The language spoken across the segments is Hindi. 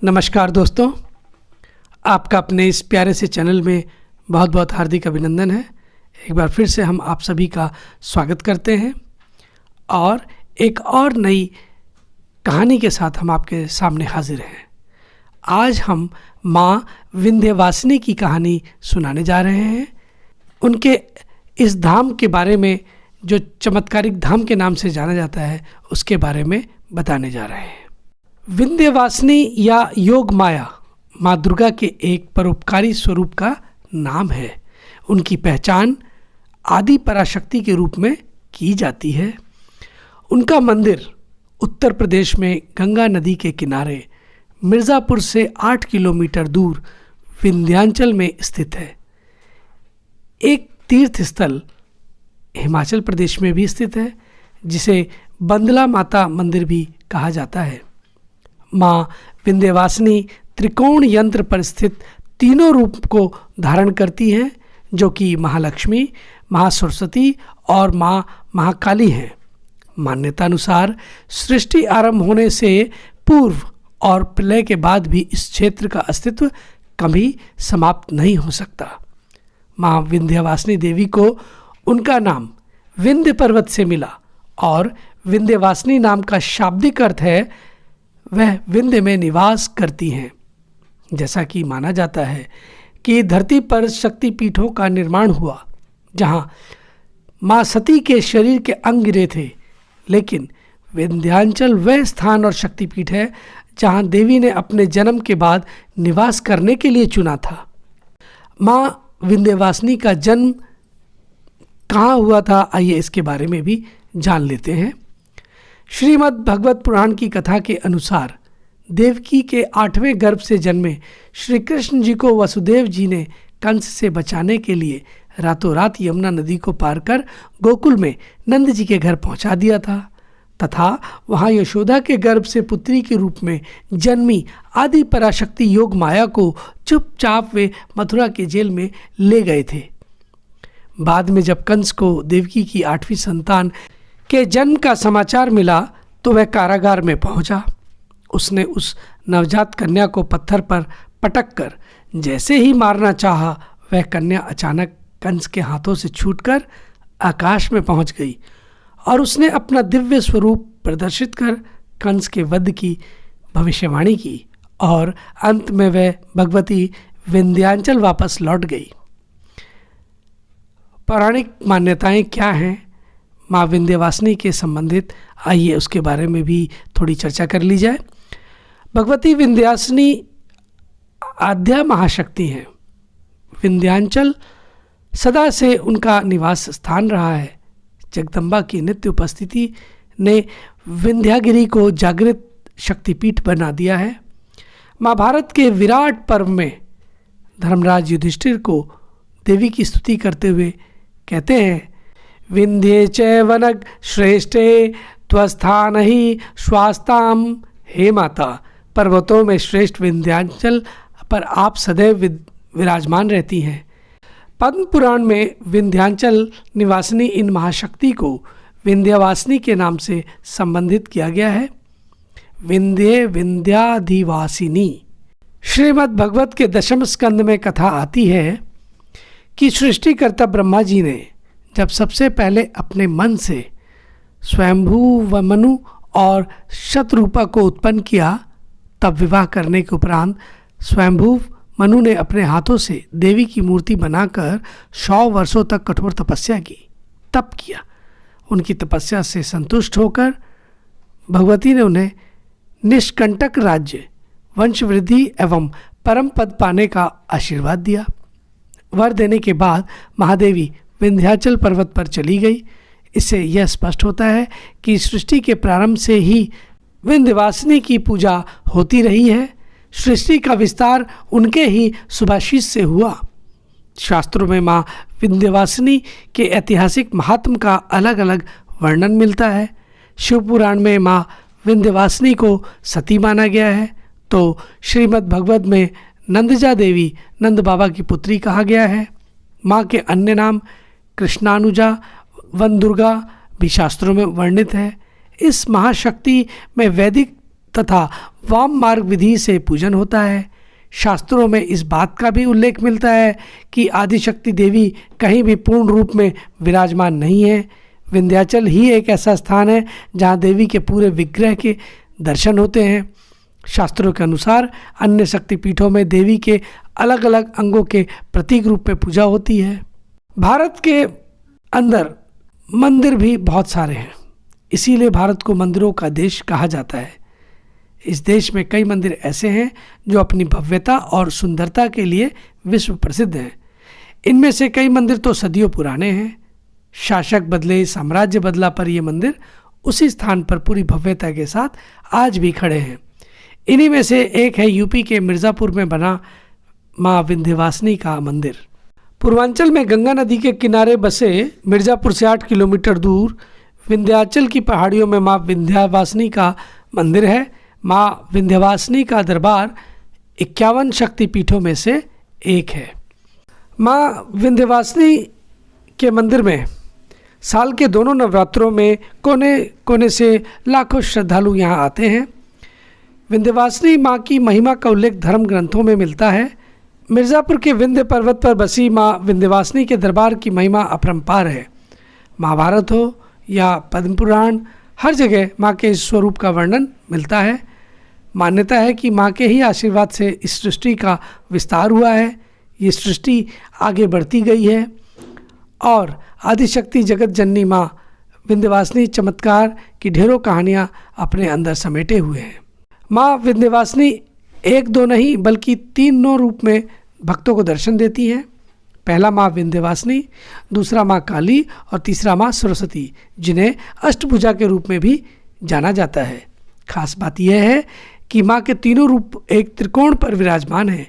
नमस्कार दोस्तों, आपका अपने इस प्यारे से चैनल में बहुत बहुत हार्दिक अभिनंदन है। एक बार फिर से हम आप सभी का स्वागत करते हैं और एक और नई कहानी के साथ हम आपके सामने हाजिर हैं। आज हम माँ विंध्यवासिनी की कहानी सुनाने जा रहे हैं। उनके इस धाम के बारे में, जो चमत्कारिक धाम के नाम से जाना जाता है, उसके बारे में बताने जा रहे हैं। विंध्यवासिनी या योग माया माँ दुर्गा के एक परोपकारी स्वरूप का नाम है। उनकी पहचान आदि पराशक्ति के रूप में की जाती है। उनका मंदिर उत्तर प्रदेश में गंगा नदी के किनारे मिर्ज़ापुर से 8 किलोमीटर दूर विंध्याचल में स्थित है। एक तीर्थ स्थल हिमाचल प्रदेश में भी स्थित है, जिसे बंदला माता मंदिर भी कहा जाता है। माँ विंध्यवासिनी त्रिकोण यंत्र पर स्थित तीनों रूप को धारण करती हैं, जो कि महालक्ष्मी, महासरस्वती और माँ महाकाली हैं। मान्यता अनुसार सृष्टि आरंभ होने से पूर्व और प्रलय के बाद भी इस क्षेत्र का अस्तित्व कभी समाप्त नहीं हो सकता। माँ विंध्यवासिनी देवी को उनका नाम विंध्य पर्वत से मिला और विंध्यवासिनी नाम का शाब्दिक अर्थ है वह विंध्य में निवास करती हैं। जैसा कि माना जाता है कि धरती पर शक्तिपीठों का निर्माण हुआ, जहां मां सती के शरीर के अंग गिरे थे, लेकिन विंध्याचल वह स्थान और शक्तिपीठ है जहां देवी ने अपने जन्म के बाद निवास करने के लिए चुना था। मां विंध्यवासिनी का जन्म कहाँ हुआ था, आइए इसके बारे में भी जान लेते हैं। श्रीमद् भगवत पुराण की कथा के अनुसार देवकी के 8वें गर्भ से जन्मे श्री कृष्ण जी को वसुदेव जी ने कंस से बचाने के लिए रातों रात यमुना नदी को पार कर गोकुल में नंद जी के घर पहुंचा दिया था तथा वहां यशोदा के गर्भ से पुत्री के रूप में जन्मी आदि पराशक्ति योग माया को चुपचाप वे मथुरा के जेल में ले गए थे। बाद में जब कंस को देवकी की 8वीं संतान के जन्म का समाचार मिला तो वह कारागार में पहुंचा। उसने उस नवजात कन्या को पत्थर पर पटक कर जैसे ही मारना चाहा, वह कन्या अचानक कंस के हाथों से छूटकर आकाश में पहुंच गई और उसने अपना दिव्य स्वरूप प्रदर्शित कर कंस के वध की भविष्यवाणी की और अंत में वह भगवती विंध्याचल वापस लौट गई। पौराणिक मान्यताएं क्या हैं माँ विंध्यवासिनी के संबंधित, आइए उसके बारे में भी थोड़ी चर्चा कर ली जाए। भगवती विंध्यवासिनी आद्या महाशक्ति हैं। विंध्याचल सदा से उनका निवास स्थान रहा है। जगदम्बा की नित्य उपस्थिति ने विंध्यागिरी को जागृत शक्तिपीठ बना दिया है। महाभारत के विराट पर्व में धर्मराज युधिष्ठिर को देवी की स्तुति करते हुए कहते हैं, विंध्ये च वनग श्रेष्ठे त्वस्थान ही स्वास्ताम। हे माता, पर्वतों में श्रेष्ठ विंध्याचल पर आप सदैव विराजमान रहती हैं। पद्म पुराण में विंध्याचल निवासिनी इन महाशक्ति को विंध्यवासिनी के नाम से संबंधित किया गया है। विंध्य विंध्याधिवासिनी। श्रीमद् भगवत के 10वें स्कंद में कथा आती है कि सृष्टिकर्ता ब्रह्मा जी ने जब सबसे पहले अपने मन से स्वयंभू व मनु और शतरूपा को उत्पन्न किया, तब विवाह करने के उपरांत स्वयंभू मनु ने अपने हाथों से देवी की मूर्ति बनाकर 100 वर्षों तक कठोर तपस्या की, तप किया। उनकी तपस्या से संतुष्ट होकर भगवती ने उन्हें निष्कंटक राज्य, वंशवृद्धि एवं परम पद पाने का आशीर्वाद दिया। वर देने के बाद महादेवी विंध्याचल पर्वत पर चली गई। इससे यह स्पष्ट होता है कि सृष्टि के प्रारंभ से ही विंध्यवासिनी की पूजा होती रही है। सृष्टि का विस्तार उनके ही शुभाशीष से हुआ। शास्त्रों में माँ विंध्यवासिनी के ऐतिहासिक महात्म का अलग अलग वर्णन मिलता है। शिव पुराण में माँ विंध्यवासिनी को सती माना गया है, तो श्रीमद् भगवत में नंदजा देवी नंद बाबा की पुत्री कहा गया है। माँ के अन्य नाम कृष्णानुजा, वन दुर्गा भी शास्त्रों में वर्णित है। इस महाशक्ति में वैदिक तथा वाम मार्ग विधि से पूजन होता है। शास्त्रों में इस बात का भी उल्लेख मिलता है कि आदिशक्ति देवी कहीं भी पूर्ण रूप में विराजमान नहीं है। विंध्याचल ही एक ऐसा स्थान है जहाँ देवी के पूरे विग्रह के दर्शन होते हैं। शास्त्रों के अनुसार अन्य शक्तिपीठों में देवी के अलग अलग अंगों के प्रतीक रूप में पूजा होती है। भारत के अंदर मंदिर भी बहुत सारे हैं, इसीलिए भारत को मंदिरों का देश कहा जाता है। इस देश में कई मंदिर ऐसे हैं जो अपनी भव्यता और सुंदरता के लिए विश्व प्रसिद्ध हैं। इनमें से कई मंदिर तो सदियों पुराने हैं। शासक बदले, साम्राज्य बदला, पर ये मंदिर उसी स्थान पर पूरी भव्यता के साथ आज भी खड़े हैं। इन्हीं में से एक है यूपी के मिर्ज़ापुर में बना माँ विंध्यवासिनी का मंदिर। पूर्वांचल में गंगा नदी के किनारे बसे मिर्ज़ापुर से 8 किलोमीटर दूर विंध्याचल की पहाड़ियों में माँ विंध्यवासिनी का मंदिर है। माँ विंध्यवासिनी का दरबार 51 शक्तिपीठों में से एक है। माँ विंध्यवासिनी के मंदिर में साल के दोनों नवरात्रों में कोने कोने से लाखों श्रद्धालु यहाँ आते हैं। विंध्यवासिनी माँ की महिमा का उल्लेख धर्म ग्रंथों में मिलता है। मिर्ज़ापुर के विंध्य पर्वत पर बसी माँ विंध्यवासिनी के दरबार की महिमा अपरंपार है। महाभारत हो या पद्म पुराण, हर जगह माँ के इस स्वरूप का वर्णन मिलता है। मान्यता है कि माँ के ही आशीर्वाद से इस सृष्टि का विस्तार हुआ है, ये सृष्टि आगे बढ़ती गई है और आदिशक्ति जगत जननी माँ विंध्यवासिनी चमत्कार की ढेरों कहानियाँ अपने अंदर समेटे हुए हैं। माँ विंध्यवासिनी एक दो नहीं बल्कि 3 रूप में भक्तों को दर्शन देती हैं। पहला माँ विंध्यवासिनी, दूसरा माँ काली और तीसरा माँ सरस्वती, जिन्हें अष्टभुजा के रूप में भी जाना जाता है। खास बात यह है कि माँ के तीनों रूप एक त्रिकोण पर विराजमान हैं,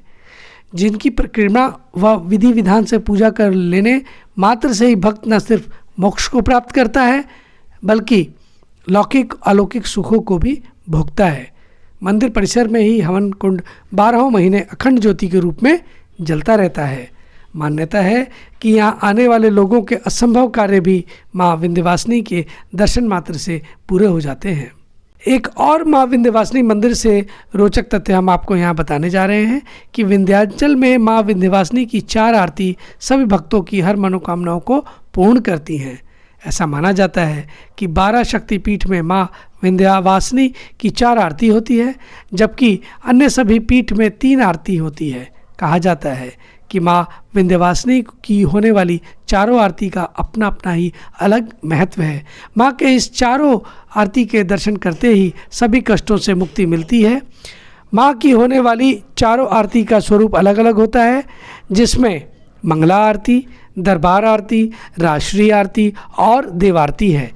जिनकी परिक्रमा व विधि विधान से पूजा कर लेने मात्र से ही भक्त न सिर्फ मोक्ष को प्राप्त करता है बल्कि लौकिक अलौकिक सुखों को भी भोगता है। मंदिर परिसर में ही हवन कुंड 12 महीने अखंड ज्योति के रूप में जलता रहता है। मान्यता है कि यहाँ आने वाले लोगों के असंभव कार्य भी माँ विंध्यवासिनी के दर्शन मात्र से पूरे हो जाते हैं। एक और माँ विंध्यवासिनी मंदिर से रोचक तथ्य हम आपको यहाँ बताने जा रहे हैं कि विंध्याचल में माँ विंध्यवासिनी की 4 आरती सभी भक्तों की हर मनोकामनाओं को पूर्ण करती हैं। ऐसा माना जाता है कि 12 शक्तिपीठ में माँ विंध्यवासिनी की 4 आरती होती है, जबकि अन्य सभी पीठ में 3 आरती होती है। कहा जाता है कि माँ विंध्यवासिनी की होने वाली चारों आरती का अपना अपना ही अलग महत्व है। माँ के इस चारों आरती के दर्शन करते ही सभी कष्टों से मुक्ति मिलती है। माँ की होने वाली चारों आरती का स्वरूप अलग अलग होता है, जिसमें मंगला आरती, दरबार आरती, राष्ट्रीय आरती और देव आरती है।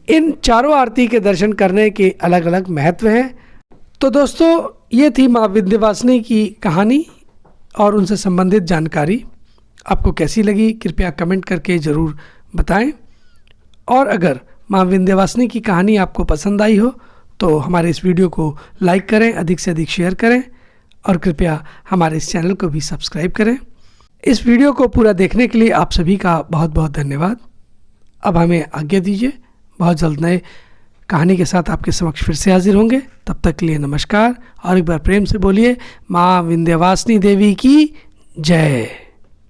इन चारों आरती के दर्शन करने के अलग अलग महत्व हैं। तो दोस्तों, ये थी माँ विंध्यवासिनी की कहानी और उनसे संबंधित जानकारी। आपको कैसी लगी कृपया कमेंट करके ज़रूर बताएं। और अगर माँ विंध्यवासिनी की कहानी आपको पसंद आई हो तो हमारे इस वीडियो को लाइक करें, अधिक से अधिक शेयर करें और कृपया हमारे इस चैनल को भी सब्सक्राइब करें। इस वीडियो को पूरा देखने के लिए आप सभी का बहुत बहुत धन्यवाद। अब हमें आज्ञा दीजिए, बहुत जल्द नए कहानी के साथ आपके समक्ष फिर से हाजिर होंगे। तब तक के लिए नमस्कार और एक बार प्रेम से बोलिए माँ विंध्यवासिनी देवी की जय।